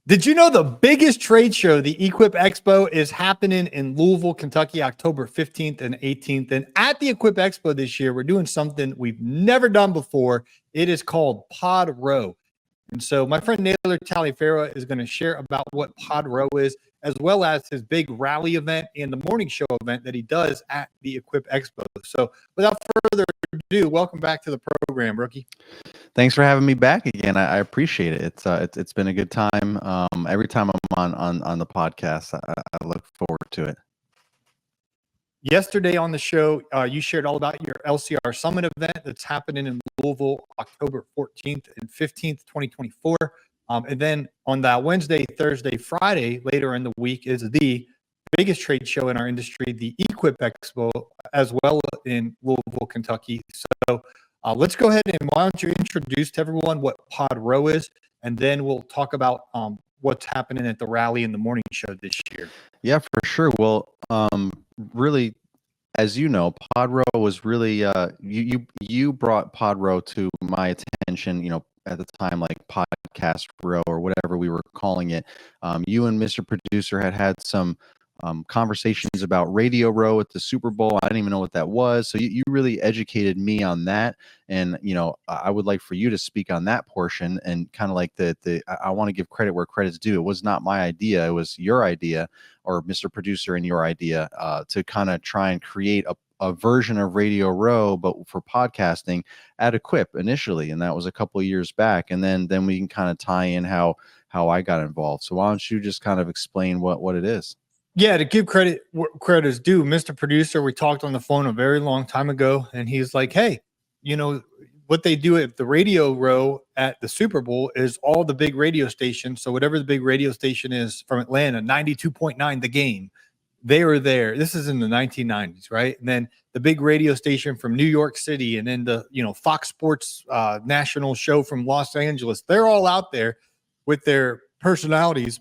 Did you know the biggest trade show, the Equip Expo, is happening in Louisville, Kentucky, October 15th and 18th? And at the Equip Expo this year, we're doing something we've never done before. It is called PodRow. And so my friend Naylor Taliaferro is going to share about what PodRow is, as well as his big rally event and the morning show event that he does at the Equip Expo. So without further ado, welcome back to the program, rookie. Thanks for having me back again. I appreciate it. It's been a good time. Every time I'm on the podcast, I look forward to it. Yesterday on the show, you shared all about your LCR Summit event that's happening in Louisville, October 14th and 15th, 2024. And then on that Wednesday, Thursday, Friday, later in the week is the biggest trade show in our industry, the Equip Expo, as well in Louisville, Kentucky. So let's go ahead and why don't you introduce to everyone what PodRow is, and then we'll talk about what's happening at the rally and the morning show this year. Yeah, for sure. Well, really, as you know, PodRow was really you brought PodRow to my attention. You know, at the time, like Podcast Row or whatever we were calling it. You and Mr. Producer had some conversations about Radio Row at the Super Bowl. I didn't even know what that was. So you really educated me on that. And, you know, I would like for you to speak on that portion and kind of like I want to give credit where credit's due. It was not my idea. It was your idea, or Mr. Producer and your idea, to kind of try and create a version of Radio Row, but for podcasting at Equip initially. And that was a couple of years back. And then we can kind of tie in how I got involved. So why don't you just kind of explain what it is? Yeah, to give credit where credit is due, Mr. Producer, we talked on the phone a very long time ago, and he's like, hey, you know, what they do at the Radio Row at the Super Bowl is all the big radio stations. So whatever the big radio station is from Atlanta, 92.9 The Game, they were there. This is in the 1990s, right? And then the big radio station from New York City, and then the, you know, Fox Sports national show from Los Angeles. They're all out there with their personalities.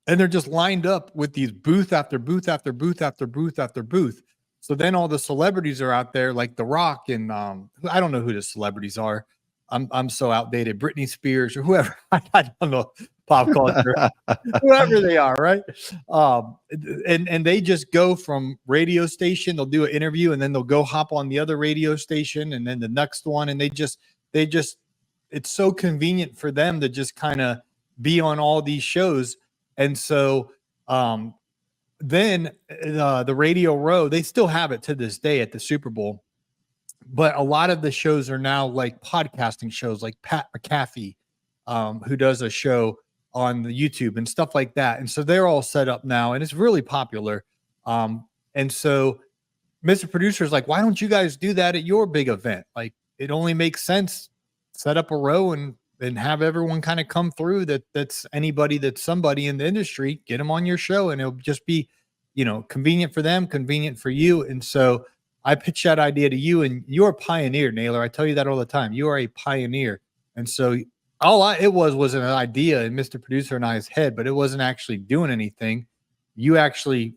And they're just lined up with these booth after booth after booth after booth after booth. So then all the celebrities are out there, like The Rock, and I don't know who the celebrities are. I'm so outdated. Britney Spears or whoever. I don't know, pop culture, whoever they are, right? And they just go from radio station. They'll do an interview, and then they'll go hop on the other radio station, and then the next one. And they just it's so convenient for them to just kind of be on all these shows. And so then the Radio Row, they still have it to this day at the Super Bowl. But a lot of the shows are now like podcasting shows, like Pat McAfee, who does a show on the YouTube and stuff like that. And so they're all set up now, and it's really popular. And so Mr. Producer is like, why don't you guys do that at your big event? Like, it only makes sense. Set up a row and have everyone kind of come through that's anybody that's somebody in the industry, get them on your show, and it'll just be, you know, convenient for them, convenient for you. And so I pitched that idea to you, and you're a pioneer, Naylor. I tell you that all the time. You are a pioneer. And so it was an idea in Mr. Producer and I's head, but it wasn't actually doing anything. You actually,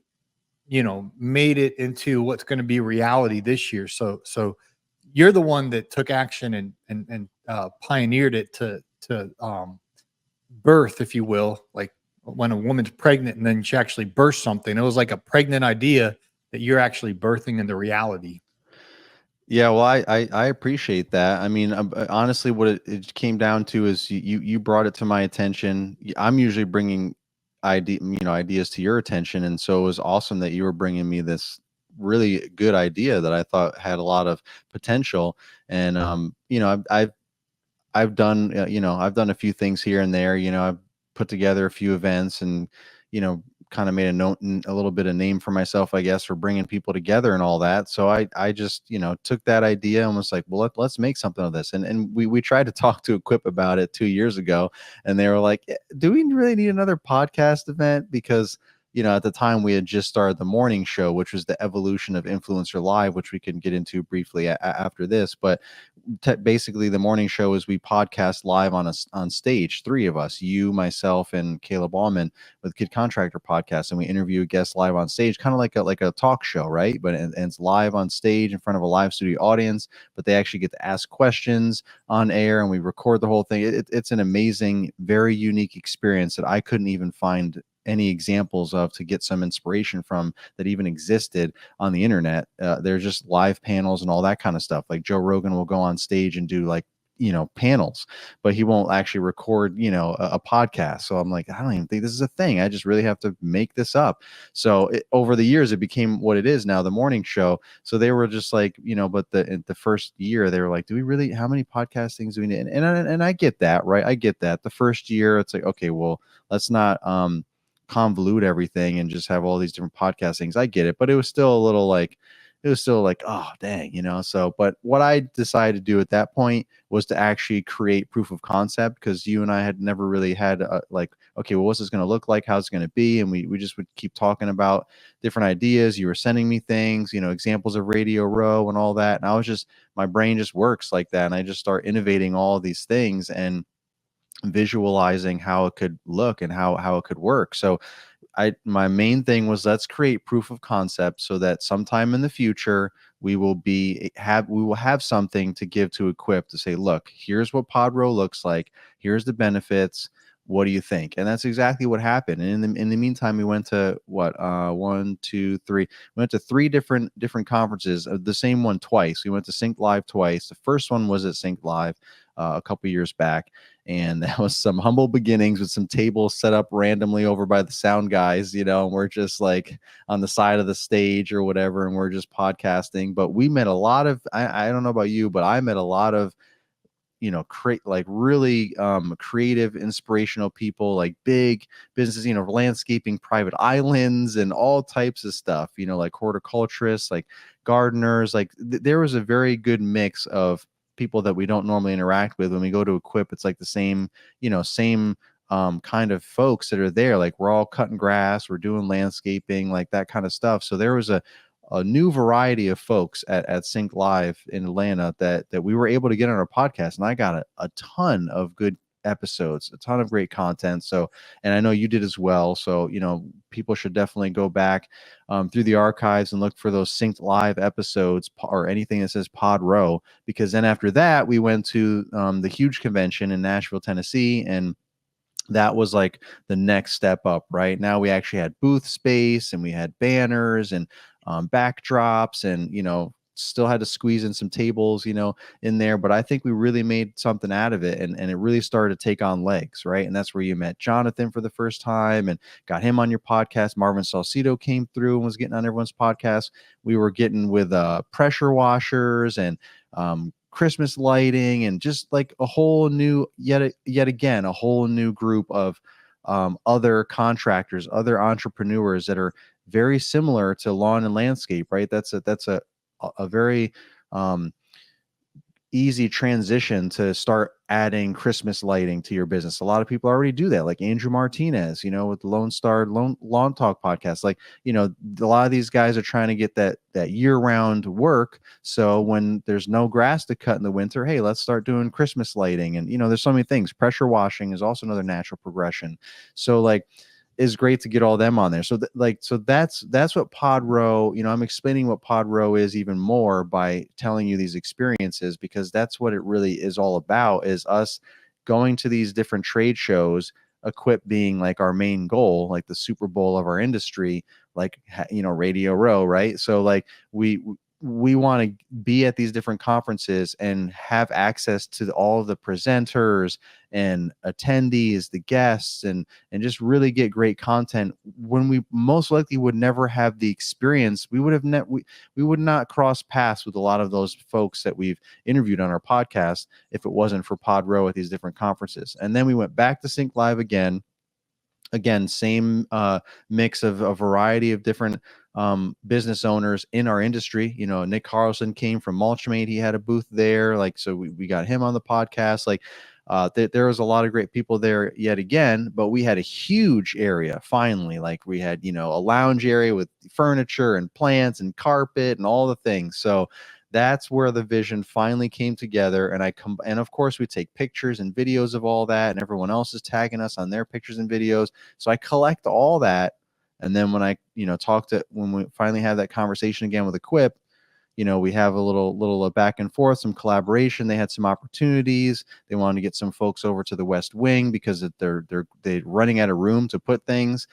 you know, made it into what's going to be reality this year. So you're the one that took action and pioneered it to birth, if you will, like when a woman's pregnant and then she actually births something. It was like a pregnant idea that you're actually birthing into reality. Yeah, well, I appreciate that. I mean, honestly, what it came down to is you brought it to my attention. I'm usually bringing ideas to your attention, and so it was awesome that you were bringing me this really good idea that I thought had a lot of potential. And you know, I've done I've done a few things here and there. You know, I've put together a few events, and you know, kind of made a little bit of name for myself, I guess, for bringing people together and all that. So I just, you know, took that idea and was like, well, let's make something of this. And we tried to talk to Equip about it 2 years ago, and they were like, do we really need another podcast event? Because, at the time we had just started the morning show, which was the evolution of Influencer Live, which we can get into briefly after this. But basically the morning show is we podcast live on stage, three of us, you, myself, and Caleb Allman with Kid Contractor Podcast, and we interview a guest live on stage, kind of like a talk show, right? But and it's live on stage in front of a live studio audience, but they actually get to ask questions on air, and we record the whole thing. It's an amazing, very unique experience that I couldn't even find any examples of to get some inspiration from that even existed on the internet. There's just live panels and all that kind of stuff. Like Joe Rogan will go on stage and do like, panels, but he won't actually record, a podcast. So I'm like, I don't even think this is a thing. I just really have to make this up. So over the years, it became what it is now, the morning show. So they were just like, but the first year they were like, do we really, how many podcast things do we need? And I get that, right? I get that. The first year it's like, okay, well, let's not, convolute everything and just have all these different podcast things. I get it, but it was still like, oh dang, so but what I decided to do at that point was to actually create proof of concept, because you and I had never really had like, okay, well, what's this going to look like, how's it going to be, and we just would keep talking about different ideas. You were sending me things, examples of Radio Row and all that, and I was just, my brain just works like that, and I just start innovating all these things and visualizing how it could look and how it could work. So my main thing was, let's create proof of concept so that sometime in the future we will have something to give to Equip to say, look, here's what PodRow looks like, here's the benefits, what do you think? And that's exactly what happened. And in the meantime, we went to we went to three different conferences, the same one twice. We went to Sync Live twice. The first one was at Sync Live a couple years back, and that was some humble beginnings with some tables set up randomly over by the sound guys, and we're just like on the side of the stage or whatever, and we're just podcasting. But we met a lot of, I don't know about you, but I met a lot of really creative, inspirational people, like big businesses, landscaping private islands and all types of stuff, like horticulturists, like gardeners, like there was a very good mix of people that we don't normally interact with. When we go to Equip, it's like the same kind of folks that are there. Like we're all cutting grass, we're doing landscaping, like that kind of stuff. So there was a new variety of folks at Sync Live in Atlanta that we were able to get on our podcast. And I got a ton of good episodes, a ton of great content. So, and I know you did as well. So, people should definitely go back through the archives and look for those Synced Live episodes or anything that says PodRow, because then after that, we went to the huge convention in Nashville, Tennessee, and that was like the next step up. Right now we actually had booth space, and we had banners and backdrops, and still had to squeeze in some tables in there, but I think we really made something out of it, and it really started to take on legs, right? And that's where you met Jonathan for the first time and got him on your podcast. Marvin Salcido came through and was getting on everyone's podcast. We were getting with pressure washers and Christmas lighting, and just like a whole new, yet again, a whole new group of other contractors, other entrepreneurs that are very similar to lawn and landscape, right? That's a very easy transition to start adding Christmas lighting to your business. A lot of people already do that, like Andrew Martinez, with the Lone Star Lawn Talk podcast. Like, a lot of these guys are trying to get that year-round work. So when there's no grass to cut in the winter, hey, let's start doing Christmas lighting. And, there's so many things. Pressure washing is also another natural progression. So like, is great to get all them on there. So that's what PodRow, I'm explaining what PodRow is even more by telling you these experiences, because that's what it really is all about, is us going to these different trade shows, Equip being like our main goal, like the Super Bowl of our industry, like, Radio Row, right? So like we want to be at these different conferences and have access to all of the presenters and attendees, the guests, and just really get great content when we most likely would never have the experience. We would have we would not cross paths with a lot of those folks that we've interviewed on our podcast if it wasn't for PodRow at these different conferences. And then we went back to Sync Live again, same mix of a variety of different business owners in our industry. Nick Carlson came from Mulchmate. He had a booth there. Like, so we got him on the podcast. Like, There was a lot of great people there yet again, but we had a huge area finally. Like we had, a lounge area with furniture and plants and carpet and all the things. So that's where the vision finally came together. And of course we take pictures and videos of all that, and everyone else is tagging us on their pictures and videos. So I collect all that. And then when I, when we finally have that conversation again with Equip, we have a little back and forth, some collaboration. They had some opportunities. They wanted to get some folks over to the West Wing because they're running out of room to put things,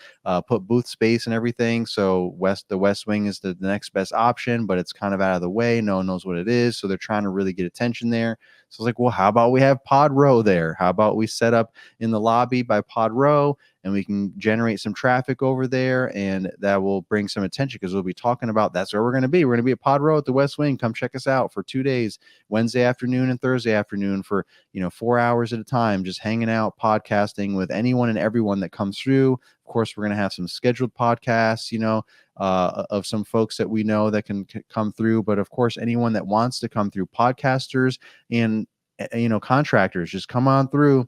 put booth space and everything. So the West Wing is the next best option, but it's kind of out of the way. No one knows what it is. So they're trying to really get attention there. So I was like, well, how about we have PodRow there? How about we set up in the lobby by PodRow, and we can generate some traffic over there, and that will bring some attention because we'll be talking about that's where we're going to be. We're going to be at PodRow at the West Wing. Come check us out for 2 days, Wednesday afternoon and Thursday afternoon for 4 hours at a time, just hanging out, podcasting with anyone and everyone that comes through. Of course, we're going to have some scheduled podcasts, of some folks that we know that can come through. But of course, anyone that wants to come through, podcasters and contractors, just come on through.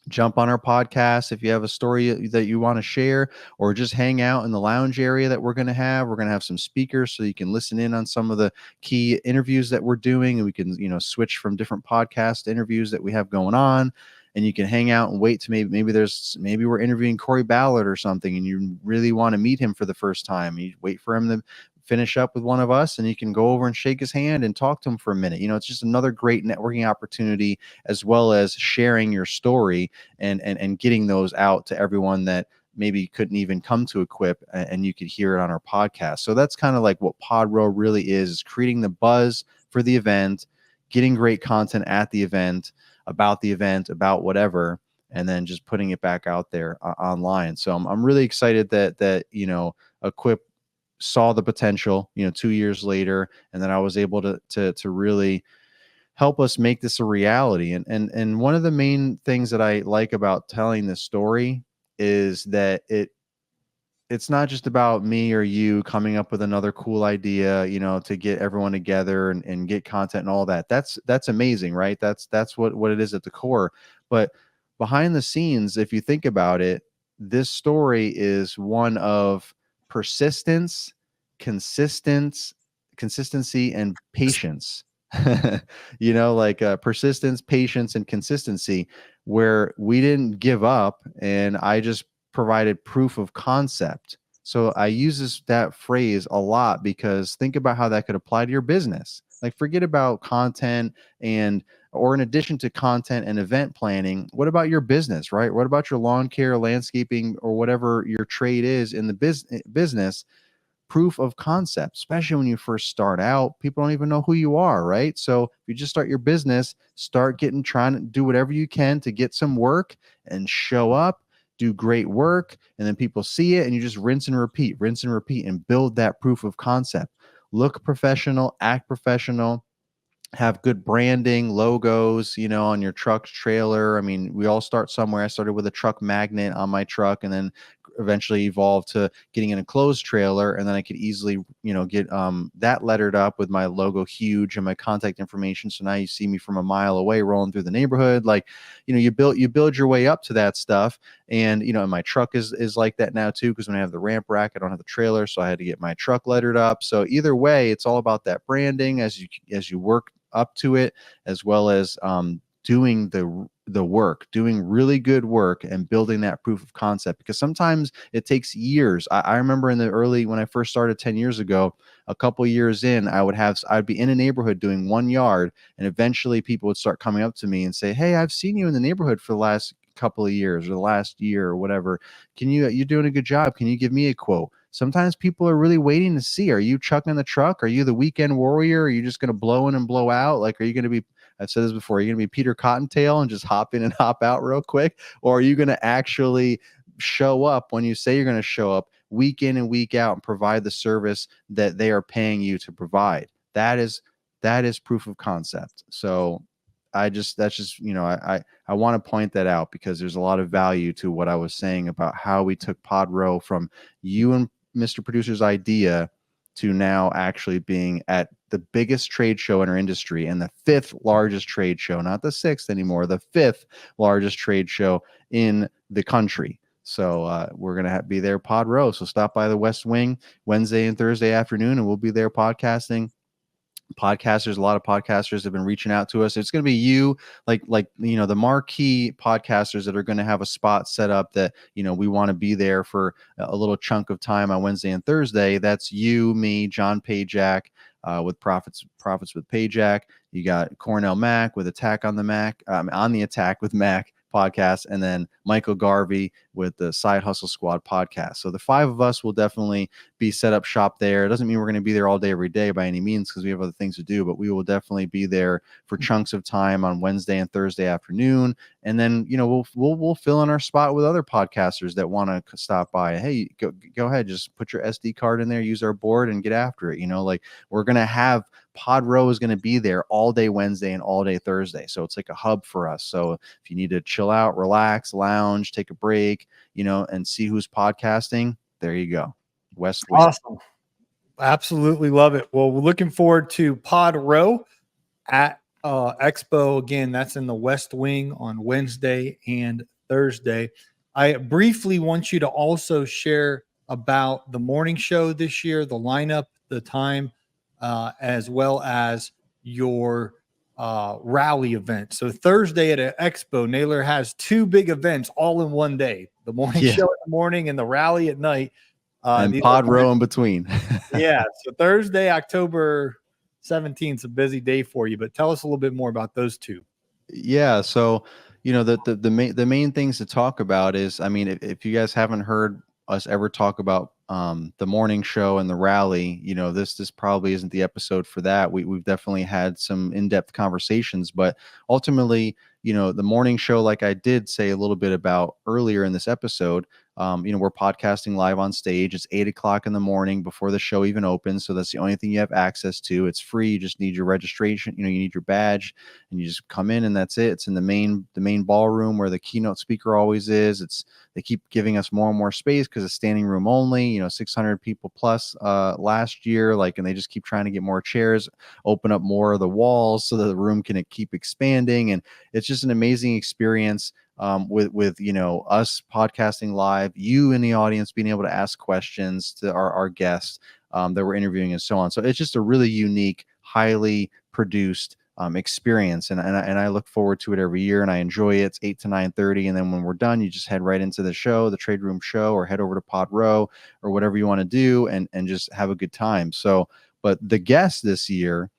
Jump on our podcast if you have a story that you want to share, or just hang out in the lounge area that we're going to have. We're going to have some speakers so you can listen in on some of the key interviews that we're doing, and we can switch from different podcast interviews that we have going on. And you can hang out and wait to maybe we're interviewing Corey Ballard or something, and you really want to meet him for the first time. You wait for him to finish up with one of us, and you can go over and shake his hand and talk to him for a minute. It's just another great networking opportunity, as well as sharing your story and getting those out to everyone that maybe couldn't even come to Equip, and you could hear it on our podcast. So that's kind of like what PodRow really is creating the buzz for the event, getting great content at the event, about whatever, and then just putting it back out there online. So I'm really excited that Equip saw the potential 2 years later, and then I was able to really help us make this a reality. And one of the main things that I like about telling this story is that it's not just about me or you coming up with another cool idea, to get everyone together and get content and all that. That's amazing, right? That's what it is at the core. But behind the scenes, if you think about it, this story is one of persistence, consistency, and patience. Persistence, patience, and consistency, where we didn't give up, and I just provided proof of concept. So I use that phrase a lot because think about how that could apply to your business. Like, forget about content or in addition to content and event planning, what about your business, right? What about your lawn care, landscaping, or whatever your trade is in the business? Proof of concept, especially when you first start out, people don't even know who you are, right? So if you just start your business, trying to do whatever you can to get some work and show up, do great work, and then people see it, and you just rinse and repeat and build that proof of concept. Look professional, act professional, have good branding, logos, on your truck, trailer. I mean, we all start somewhere. I started with a truck magnet on my truck, and then eventually evolved to getting an enclosed trailer, and then I could easily, get that lettered up with my logo huge and my contact information. So now you see me from a mile away rolling through the neighborhood. Like, you build your way up to that stuff. And and my truck is like that now too, because when I have the ramp rack, I don't have the trailer, so I had to get my truck lettered up. So either way, it's all about that branding as you work up to it, as well as doing the work, doing really good work, and building that proof of concept, because sometimes it takes years. I remember when I first started 10 years ago, a couple years in, I'd be in a neighborhood doing one yard, and eventually people would start coming up to me and say, "Hey, I've seen you in the neighborhood for the last couple of years or the last year or whatever. You're doing a good job. Can you give me a quote?" Sometimes people are really waiting to see, are you chucking the truck? Are you the weekend warrior? Are you just going to blow in and blow out? Like, are you going to be, I've said this before, are you going to be Peter Cottontail and just hop in and hop out real quick? Or are you going to actually show up when you say you're going to show up, week in and week out, and provide the service that they are paying you to provide? That is proof of concept. So I want to point that out, because there's a lot of value to what I was saying about how we took PodRow from you and Mr. Producer's idea to now actually being at the biggest trade show in our industry and the 5th largest trade show, not the 6th anymore, the 5th largest trade show in the country. So we're going to be there, PodRow. So stop by the West Wing Wednesday and Thursday afternoon, and we'll be there podcasting. Podcasters, a lot of podcasters have been reaching out to us. It's going to be you, like the marquee podcasters that are going to have a spot set up that we want to be there for a little chunk of time on Wednesday and Thursday. That's you, me, John Pajak, with Profits with Pajak. You got Cornell Mack with Attack on the Mac, on the Attack with Mac podcast, and then Michael Garvey with the Side Hustle Squad podcast. So the 5 of us will definitely be set up shop there. It doesn't mean we're going to be there all day every day by any means, because we have other things to do, but we will definitely be there for chunks of time on Wednesday and Thursday afternoon. And then we'll fill in our spot with other podcasters that want to stop by. Hey, go ahead, just put your SD card in there, use our board, and get after it. Like we're going to have PodRow is going to be there all day Wednesday and all day Thursday. So it's like a hub for us. So if you need to chill out, relax, lounge, take a break, and see who's podcasting, there you go. West Wing. Awesome. Absolutely love it. Well, we're looking forward to PodRow at Expo. Again, that's in the West Wing on Wednesday and Thursday. I briefly want you to also share about the morning show this year, the lineup, the time, as well as your rally event. So Thursday at an Expo, Naylor has 2 big events all in one day: the morning show in the morning and the rally at night. And PodRow in between. Yeah. So Thursday, October 17th is a busy day for you, but tell us a little bit more about those 2. Yeah. So, the main things to talk about is, if you guys haven't heard us ever talk about the morning show and the rally, this probably isn't the episode for that. We've definitely had some in-depth conversations, but ultimately, the morning show, like I did say a little bit about earlier in this episode, we're podcasting live on stage. It's 8:00 in the morning before the show even opens. So that's the only thing you have access to. It's free. You just need your registration. You need your badge, and you just come in, and that's it. It's in the main ballroom where the keynote speaker always is. They keep giving us more and more space because it's standing room only, 600 people plus last year, and they just keep trying to get more chairs, open up more of the walls so that the room can keep expanding. And it's just an amazing experience with us podcasting live, you in the audience being able to ask questions to our guests that we're interviewing and so on. So it's just a really unique, highly produced experience, and I look forward to it every year, and I enjoy it. It's 8 to 9:30, and then when we're done, you just head right into the show, the trade room show, or head over to PodRow or whatever you want to do, and just have a good time. So, but the guest this year,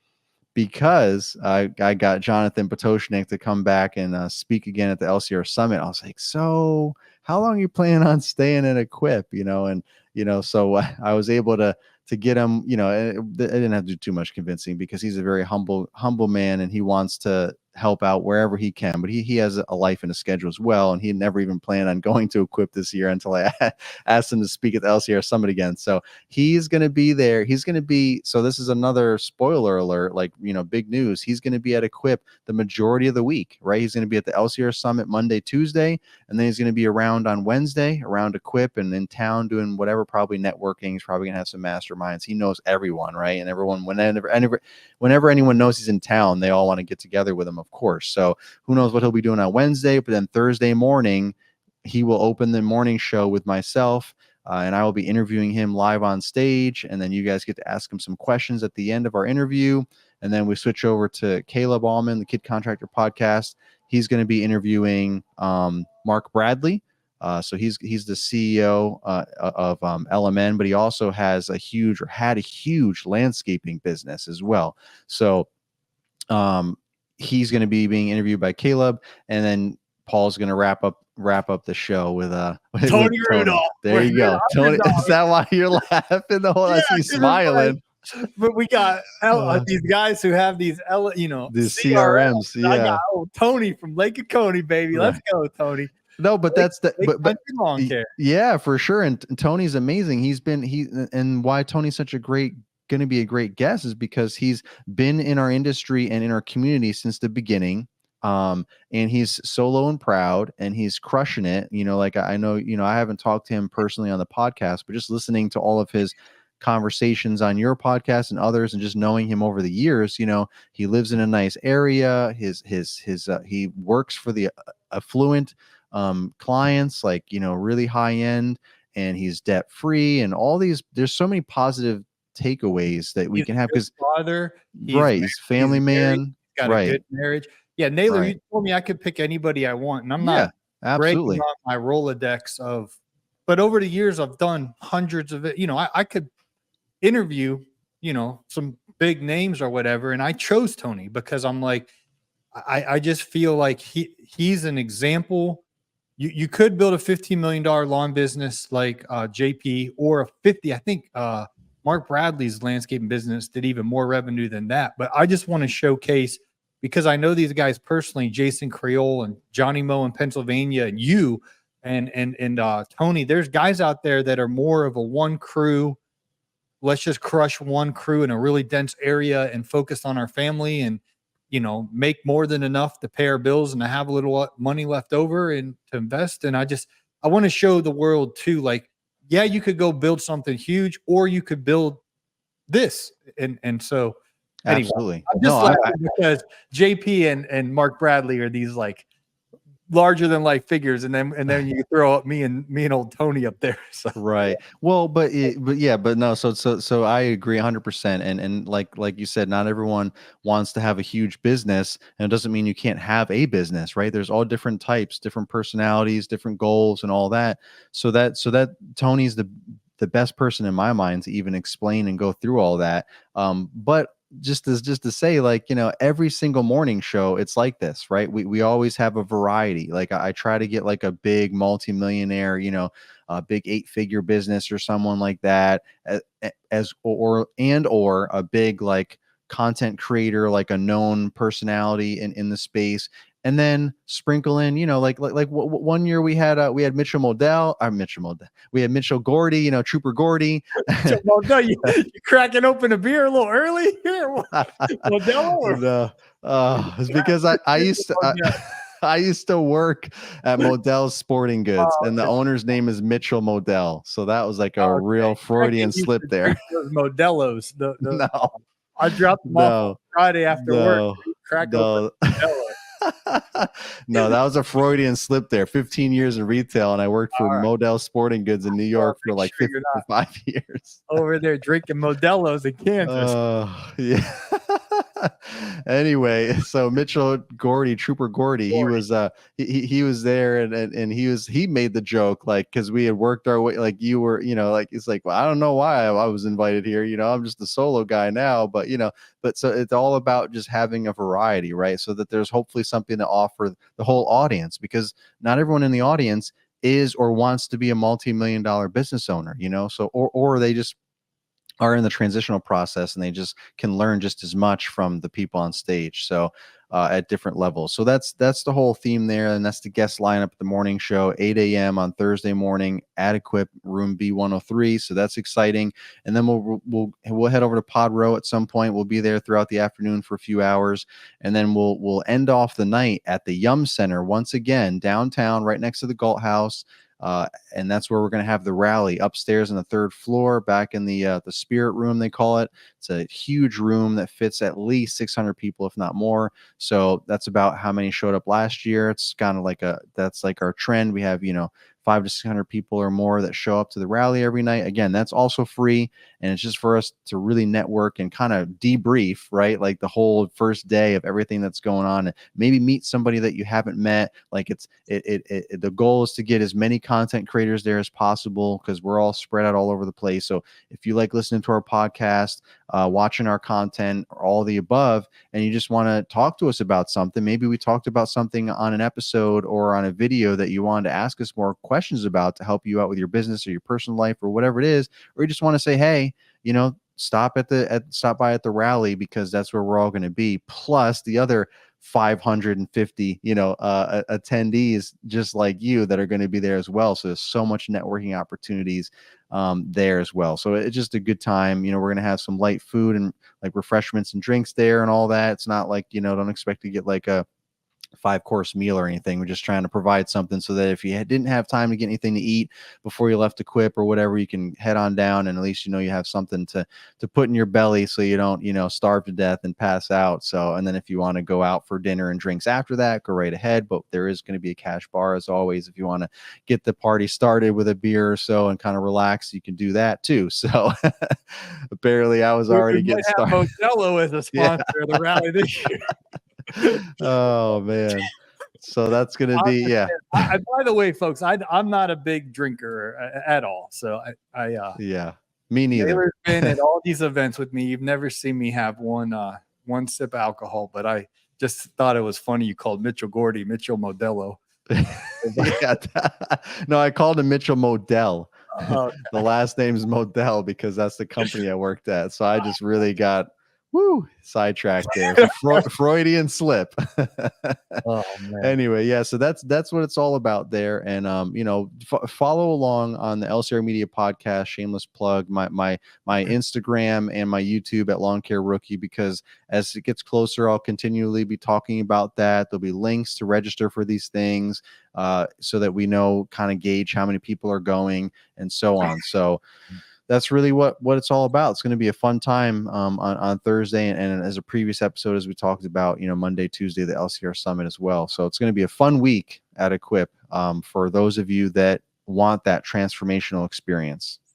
because I got Jonathan Potoshnik to come back and speak again at the LCR Summit, I was like, so how long are you planning on staying at Equip? So I was able to get him, I didn't have to do too much convincing, because he's a very humble man, and he wants to help out wherever he can, but he has a life and a schedule as well, and he never even planned on going to Equip this year until I asked him to speak at the LCR Summit again. So he's going to be there. So this is another spoiler alert, big news. He's going to be at Equip the majority of the week, right? He's going to be at the LCR Summit Monday, Tuesday, and then he's going to be around on Wednesday, around Equip, and in town doing whatever, probably networking. He's probably going to have some masterminds. He knows everyone, right? And everyone, whenever anyone knows he's in town, they all want to get together with him, of course. So who knows what he'll be doing on Wednesday, but then Thursday morning, he will open the morning show with myself, and I will be interviewing him live on stage. And then you guys get to ask him some questions at the end of our interview. And then we switch over to Caleb Allman, the Kid Contractor podcast. He's going to be interviewing Mark Bradley. So he's the CEO of LMN, but he also had a huge landscaping business as well. So he's going to be being interviewed by Caleb, and then Paul's going to wrap up the show with Tony Rudolph. There you go. Tony, is that why you're laughing the whole? I see you smiling. But we got these guys who have these CRMs. Yeah, I got Tony from Lake Oconee, baby. Let's go, Tony. No, but that's the but lawn care. Yeah, for sure. And Tony's amazing. And why Tony's such a going to be a great guest is because he's been in our industry and in our community since the beginning. And he's solo and proud, and he's crushing it. I know, I haven't talked to him personally on the podcast, but just listening to all of his conversations on your podcast and others, and just knowing him over the years, he lives in a nice area. He works for the affluent clients, like, really high end, and he's debt free, and all these. There's so many positive takeaways that we He's can a have, good because father. right, he's family married, man, he's got a right, good marriage. Yeah, Naylor, right, you told me I could pick anybody I want, and I'm yeah, not bragging absolutely, on my Rolodex of, but over the years I've done hundreds of it. I could interview, some big names or whatever, and I chose Tony because I'm like, I just feel like he's an example. You could build a $15 million lawn business like JP, or a 50. I think Mark Bradley's landscaping business did even more revenue than that. But I just want to showcase, because I know these guys personally, Jason Creole and Johnny Moe in Pennsylvania, and you and Tony. There's guys out there that are more of a one crew. Let's just crush one crew in a really dense area and focus on our family, and make more than enough to pay our bills and to have a little money left over and to invest. And I want to show the world too, like, yeah, you could go build something huge, or you could build this. And so anyway, absolutely. I'm No, just laughing because JP and Mark Bradley are these like larger than life figures, and then you throw up me and old Tony up there. So right. Well, but yeah, but no. So I agree 100%. And like you said, not everyone wants to have a huge business, and it doesn't mean you can't have a business, right? There's all different types, different personalities, different goals, and all that. So that Tony's the best person in my mind to even explain and go through all that. But just to say, like, every single morning show, it's like this, right? We always have a variety. Like, I try to get like a big multimillionaire, a big 8-figure business or someone like that, or a big like content creator, like a known personality in the space. And then sprinkle in, one year we had Mitchell Modell, we had Mitchell Gordy, Trooper Gordy. So, no, you cracking open a beer a little early here, Modelo, or No, it's because I used to I used to work at Modell's Sporting Goods, and the owner's name is Mitchell Modell. So that was like a real Freudian slip there. Those Modelos, No, I dropped them off on Friday after work. Crack open Modelo. No, that was a Freudian slip there. 15 years in retail, and I worked for Modell Sporting Goods in New York for like 55 years. Over there drinking Modelos in Kansas. Yeah. Anyway, so Mitchell Gordy, Trooper Gordy, he was there, and he made the joke, like, because we had worked our way, like, you were, like, it's like, well, I don't know why I was invited here, I'm just a solo guy now, but so it's all about just having a variety, right? So that there's hopefully something to offer the whole audience, because not everyone in the audience is or wants to be a multi-million-dollar business owner, so or they just are in the transitional process, and they just can learn just as much from the people on stage. So at different levels. So that's the whole theme there. And that's the guest lineup at the morning show, 8 a.m. on Thursday morning at Equip room B103. So that's exciting. And then we'll head over to PodRow at some point. We'll be there throughout the afternoon for a few hours. And then we'll end off the night at the Yum Center once again, downtown, right next to the Galt House. And that's where we're going to have the rally upstairs on the 3rd floor, back in the Spirit Room, they call it. It's a huge room that fits at least 600 people, if not more. So that's about how many showed up last year. It's kind of like that's like our trend. We have, 500 to 600 people or more that show up to the rally every night. Again, that's also free. And it's just for us to really network and kind of debrief, right? Like the whole first day of everything that's going on, and maybe meet somebody that you haven't met. Like the goal is to get as many content creators there as possible, because we're all spread out all over the place. So if you like listening to our podcast, watching our content, or all the above, and you just want to talk to us about something, maybe we talked about something on an episode or on a video that you wanted to ask us more questions about to help you out with your business or your personal life or whatever it is, or you just want to say, hey, stop by at the rally, because that's where we're all going to be, plus the other 550 attendees just like you that are going to be there as well. So there's so much networking opportunities there as well. So it's just a good time. We're going to have some light food and like refreshments and drinks there and all that. It's not like, don't expect to get like a 5-course meal or anything. We're just trying to provide something so that if you didn't have time to get anything to eat before you left Equip or whatever, you can head on down, and at least you have something to put in your belly so you don't starve to death and pass out. So, and then if you want to go out for dinner and drinks after that, go right ahead. But there is going to be a cash bar as always. If you want to get the party started with a beer or so and kind of relax, you can do that too. So apparently I was already getting started. Modelo as a sponsor of the rally this year. Oh man, so that's gonna be by the way, folks, I'm not a big drinker at all, so yeah, me neither. Naylor's been at all these events with me. You've never seen me have one sip of alcohol, but I just thought it was funny you called Mitchell Gordy Mitchell Modelo. No, I called him Mitchell Modell. Okay. The last name's Modell because that's the company I worked at. So I just really got sidetracked there. Freudian slip. Oh man. Anyway, yeah, so that's what it's all about there. And follow along on the LCR Media podcast, shameless plug, my Instagram and my YouTube at Lawn Care Rookie, because as it gets closer, I'll continually be talking about that. There'll be links to register for these things, so that we know, kind of gauge how many people are going and so on. So that's really what it's all about. It's going to be a fun time on Thursday, and as a previous episode, as we talked about, Monday, Tuesday, the LCR Summit as well. So it's going to be a fun week at Equip for those of you that want that transformational experience.